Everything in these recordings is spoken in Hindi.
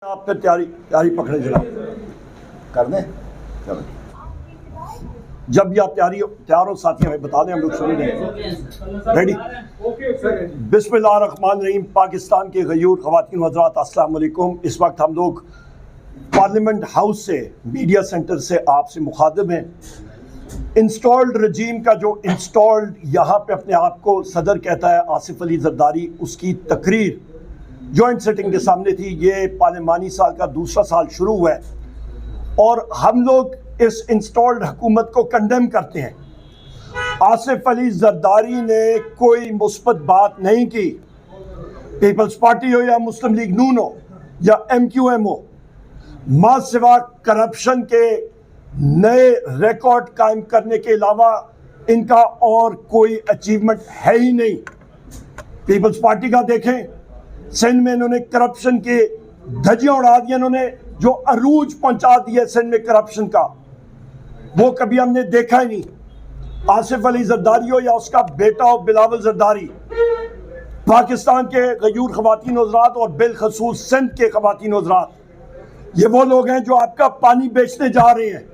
आप फिर तैयारी पकड़े जरा कर दें। चलो जब भी आप तैयार हो साथी हमें बता दें, हम लोग शुरू दें। रेडी? बिस्मिल्लाहिर्रहमानिर्रहीम। पाकिस्तान के गयूर ख़वातीन हज़रात अस्सलाम वालेकुम। इस वक्त हम लोग पार्लियामेंट हाउस से, मीडिया सेंटर से आपसे मुखातिब हैं। इंस्टॉल्ड रजीम का जो इंस्टॉल्ड यहाँ पे अपने आप को सदर कहता है आसिफ अली जरदारी, उसकी तकरीर जॉइंट सेटिंग के सामने थी। ये पार्लिमानी साल का दूसरा साल शुरू हुआ है और हम लोग इस इंस्टॉल्ड हुकूमत को कंडेम करते हैं। आसिफ अली जरदारी ने कोई मुस्बत बात नहीं की। पीपल्स पार्टी हो या मुस्लिम लीग नून हो या MQM हो, मां सिवा करप्शन के नए रिकॉर्ड कायम करने के अलावा इनका और कोई अचीवमेंट है ही नहीं। पीपल्स पार्टी का देखें, सिंध में इन्होंने करप्शन के धज्जियां उड़ा दी। इन्होंने जो अरूज पहुंचा दिया सिंध में करप्शन का, वो कभी हमने देखा ही नहीं। आसिफ अली जरदारी हो या उसका बेटा हो बिलावल जरदारी, पाकिस्तान के गयूर ख़वातीन हज़रात और बिलखसूस सिंध के ख़वातीन हज़रात, ये वो लोग हैं जो आपका पानी बेचने जा रहे हैं।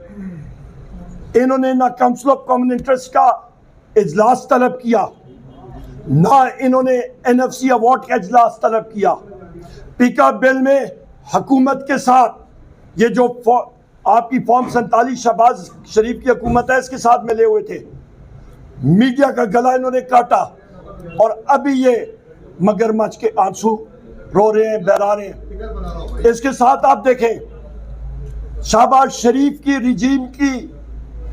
इन्होंने ना काउंसिल ऑफ कॉमन इंटरेस्ट का इजलास तलब किया, ना इन्होंने NFC अवार्ड का इजलास तलब किया। पीका बिल में हुकूमत के साथ ये जो आपकी फॉर्म 47 शहबाज शरीफ की हुकूमत है, इसके साथ मिले हुए थे। मीडिया का गला इन्होंने काटा और अभी ये मगरमच्छ के आंसू रो रहे हैं, बहरा रहे हैं। इसके साथ आप देखें, शहबाज शरीफ की रिजीम की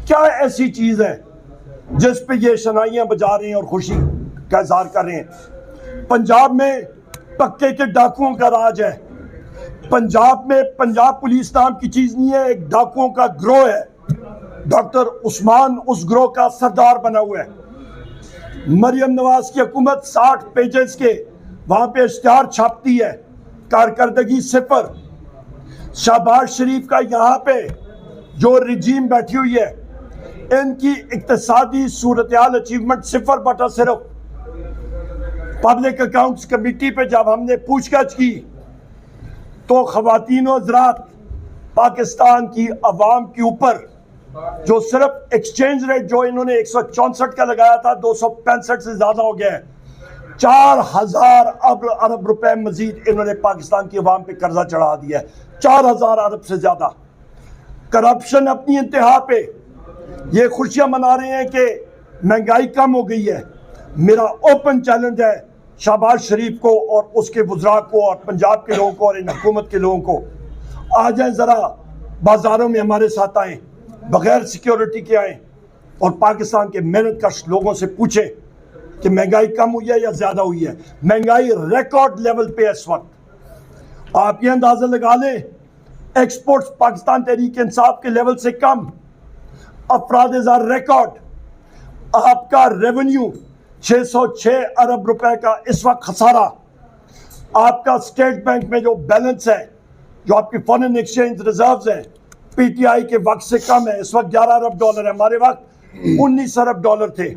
क्या ऐसी चीज है जिस पे ये शनाइयां बजा रहे हैं और खुशी का इजहार कर रहे हैं। पंजाब में पक्के के डाकुओं का राज है। पंजाब में पंजाब पुलिस नाम की चीज नहीं है, एक डाकुओं का ग्रोह है। डॉक्टर उस्मान उस ग्रोह का सरदार बना हुआ है। मरियम नवाज की हुकूमत 60 पेजेस के वहां पे इश्तिहार छापती है, कारकर्दगी सिफर। शहबाज शरीफ का यहाँ पे जो रिजीम बैठी हुई है, इनकी इक्तिसादी सूरत-ए-हाल अचीवमेंट 0/0। पब्लिक अकाउंट्स कमेटी पे जब हमने पूछताछ की तो ख़वातीन हज़रात, पाकिस्तान की अवाम के ऊपर जो सिर्फ एक्सचेंज रेट जो इन्होंने 164 का लगाया था, 265 से ज़्यादा हो गया है। 4000 अरब रुपए मजीद इन्होंने पाकिस्तान की अवाम पे कर्जा चढ़ा दिया है, 4000 अरब से ज़्यादा। करप्शन अपनी इंतहा पे, ये खुशियाँ मना रहे हैं कि महंगाई कम हो गई है। मेरा ओपन चैलेंज है शहबाज शरीफ को और उसके वज़रा को और पंजाब के लोगों को और इन हुकूमत के लोगों को, आ जाएं ज़रा बाज़ारों में हमारे साथ आएँ, बग़ैर सिक्योरिटी के आएँ और पाकिस्तान के मेहनतकश लोगों से पूछें कि महंगाई कम हुई है या ज़्यादा हुई है। महंगाई रिकॉर्ड लेवल पे है इस वक्त। आप ये अंदाज़ा लगा लें, एक्सपोर्ट्स पाकिस्तान तहरीक इंसाफ के लेवल से कम, अफराद-ए-ज़ार रिकॉर्ड। आपका रेवेन्यू 606 अरब रुपए का इस वक्त खसारा। आपका स्टेट बैंक में जो बैलेंस है, जो आपकी फॉरेन एक्सचेंज रिजर्व्स हैं, PTI के वक्त से कम है। इस वक्त $11 अरब है, हमारे वक्त $19 अरब थे।